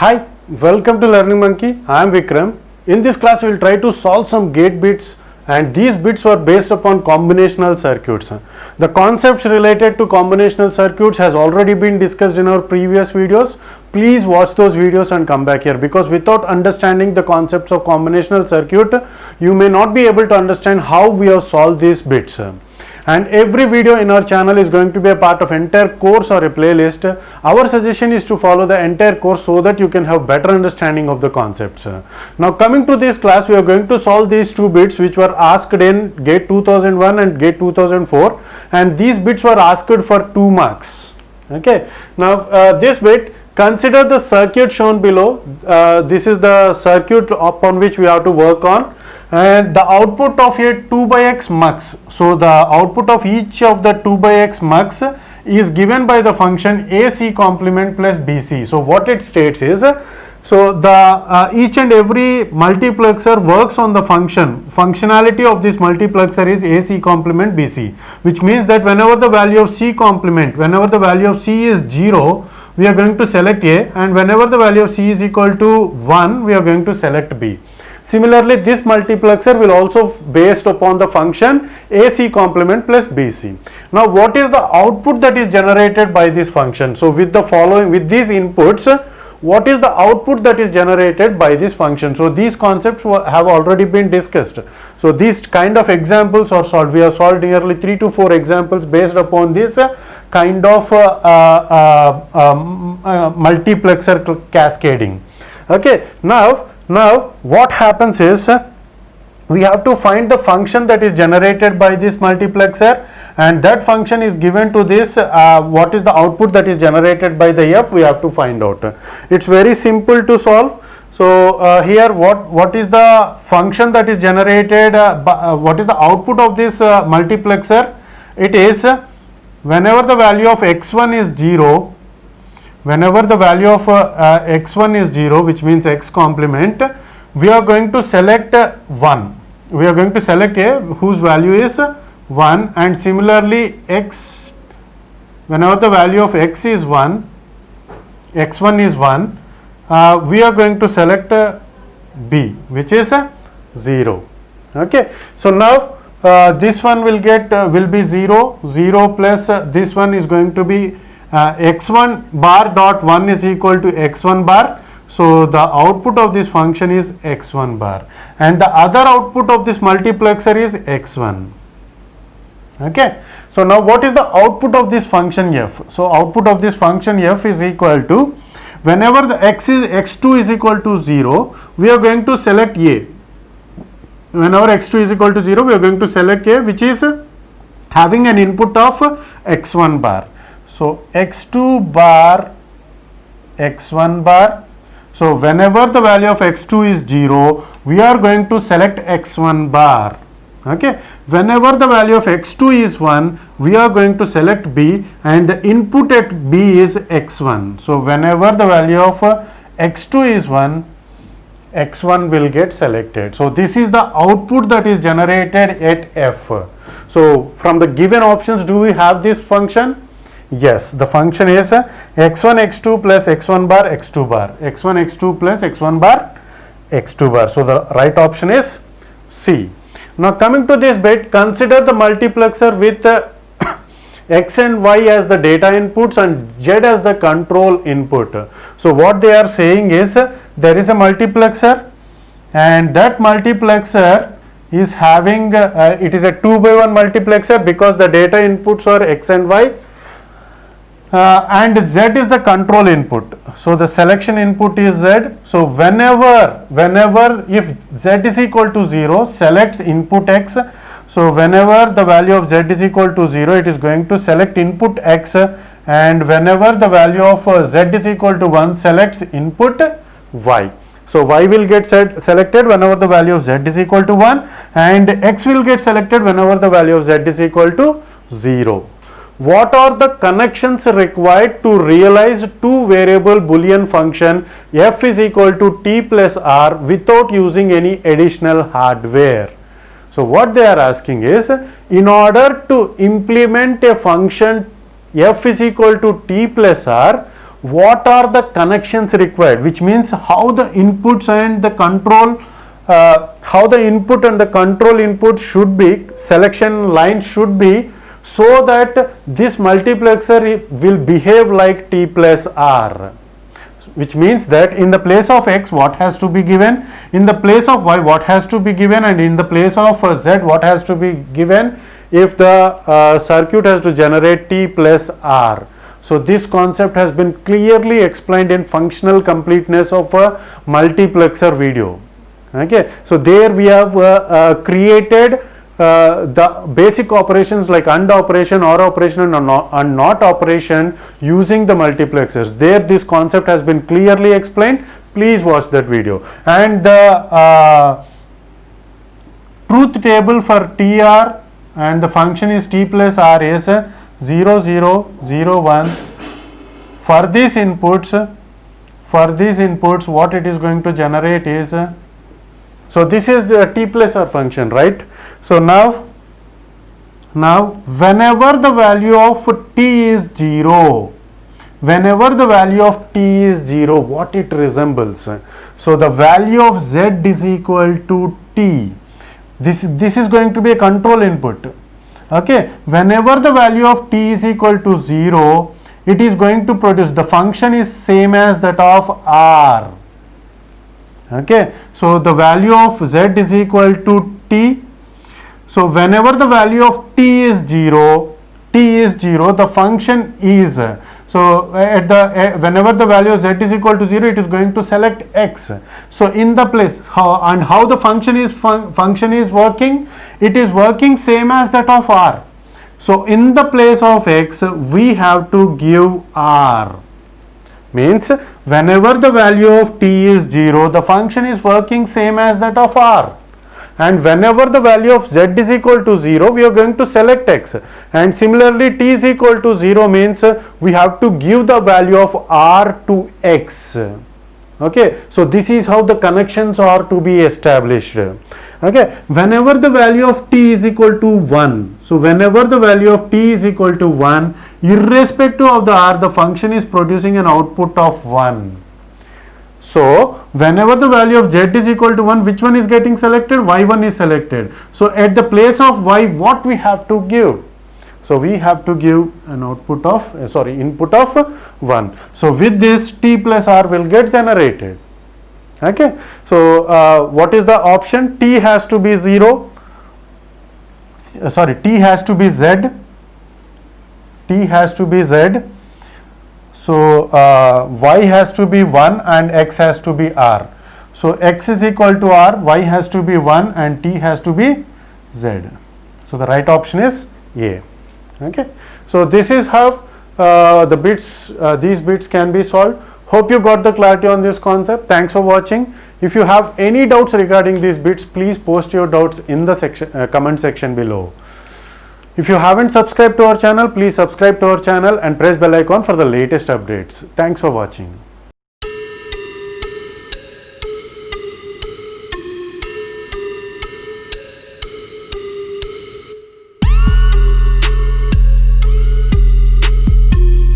Hi, welcome to Learning Monkey. I am Vikram. In this class, we will try to solve some gate bits, and these bits were based upon combinational circuits. The concepts related to combinational circuits has already been discussed in our previous videos. Please watch those videos and come back here, because without understanding the concepts of combinational circuit, you may not be able to understand how we have solved these bits. And every video in our channel is going to be a part of entire course or a playlist. Our suggestion is to follow the entire course so that you can have better understanding of the concepts. Now coming to this class, we are going to solve these two bits which were asked in GATE 2001 and GATE 2004, and these bits were asked for 2 marks. Okay, now this bit, consider the circuit shown below. This is the circuit upon which we have to work on, and the output of a 2 by x mux. So the output of each of the 2 by x mux is given by the function AC complement plus BC. So what it states is, so the each and every multiplexer works on the functionality of this multiplexer is AC complement BC, which means that whenever the value of C complement, whenever the value of C is 0, we are going to select A, and whenever the value of C is equal to 1, we are going to select B. Similarly, this multiplexer will also based upon the function AC complement plus BC. Now, what is the output that is generated by this function? So, with the following, with these inputs, what is the output that is generated by this function? So, these concepts have already been discussed. So, these kind of examples are solved. We have solved nearly 3 to 4 examples based upon this kind of multiplexer cascading. Okay, now what happens is, we have to find the function that is generated by this multiplexer, and that function is given to this. What is the output that is generated by the F? We have to find out. It's very simple to solve. So here what is the function that is generated, what is the output of this multiplexer? It is whenever the value of x1 is 0, whenever the value of x1 is 0, which means x complement, we are going to select 1. We are going to select A whose value is 1, and similarly x, whenever the value of x is 1, x1 is 1, we are going to select B, which is 0. Okay, so now this one will get will be 0 plus this one is going to be x1 bar dot 1 is equal to x1 bar. So the output of this function is x1 bar, and the other output of this multiplexer is x1. Okay, so now what is the output of this function f? So output of this function f is equal to, whenever the x2 is equal to 0, we are going to select A. Whenever x2 is equal to 0, we are going to select A, which is having an input of x1 bar. So x2 bar, x1 bar. So whenever the value of x2 is 0, we are going to select x1 bar. Okay, whenever the value of x2 is 1, we are going to select B, and the input at B is x1. So whenever the value of x2 is 1, x1 will get selected. So this is the output that is generated at F. So from the given options, do we have this function? Yes, the function is x1 x2 plus x1 bar x2 bar, x1 x2 plus x1 bar x2 bar. So the right option is C. Now coming to this bit, consider the multiplexer with x and y as the data inputs and z as the control input. So what they are saying is, there is a multiplexer, and that multiplexer is having it is a 2 by 1 multiplexer because the data inputs are x and y. And Z is the control input. So the selection input is Z. So whenever if Z is equal to 0, selects input X. So whenever the value of Z is equal to 0, it is going to select input X, and whenever the value of Z is equal to 1, selects input Y. So Y will get selected whenever the value of Z is equal to 1, and X will get selected whenever the value of Z is equal to 0. What are the connections required to realize two variable Boolean function f is equal to t plus r without using any additional hardware? So what they are asking is, in order to implement a function f is equal to t plus r, what are the connections required, which means how the inputs and the control, how the input and the control input should be, selection line should be, so that this multiplexer will behave like T plus R, which means that in the place of X what has to be given, in the place of Y what has to be given, and in the place of Z what has to be given if the circuit has to generate T plus R. So this concept has been clearly explained in functional completeness of a multiplexer video. Okay, so there we have created the basic operations like AND operation, OR operation and NOT operation using the multiplexers. There this concept has been clearly explained. Please watch that video. And the truth table for TR and the function is T plus R is 0 0 0 1. For these inputs what it is going to generate is so this is the T plus R function, right? So now whenever the value of T is 0, whenever the value of T is 0, what it resembles? So the value of Z is equal to T. This is going to be a control input. Okay, whenever the value of T is equal to 0, it is going to produce, the function is same as that of R. Okay, so the value of Z is equal to T. So whenever the value of T is 0, the function is, so at the whenever the value of Z is equal to 0, it is going to select X. So in the place, how the function is working, it is working same as that of R. So in the place of X we have to give R. Means whenever the value of T is 0, the function is working same as that of R. And whenever the value of Z is equal to 0, we are going to select X. And similarly T is equal to 0 means we have to give the value of R to X. Okay, so this is how the connections are to be established. Okay, whenever the value of T is equal to 1, so whenever the value of T is equal to 1, irrespective of the R, the function is producing an output of 1. So whenever the value of Z is equal to 1, which one is getting selected? Y1 is selected. So at the place of Y, what we have to give? So we have to give an output of, input of 1. So with this T plus R will get generated. Okay, so what is the option? T has to be 0, T has to be Z, T has to be Z, so Y has to be 1 and X has to be R. So X is equal to R, Y has to be 1 and T has to be Z. So the right option is A. Okay, so this is how these bits can be solved. Hope you got the clarity on this concept. Thanks for watching. If you have any doubts regarding these bits, please post your doubts in the comment section below. If you haven't subscribed to our channel, please subscribe to our channel and press bell icon for the latest updates. Thanks for watching.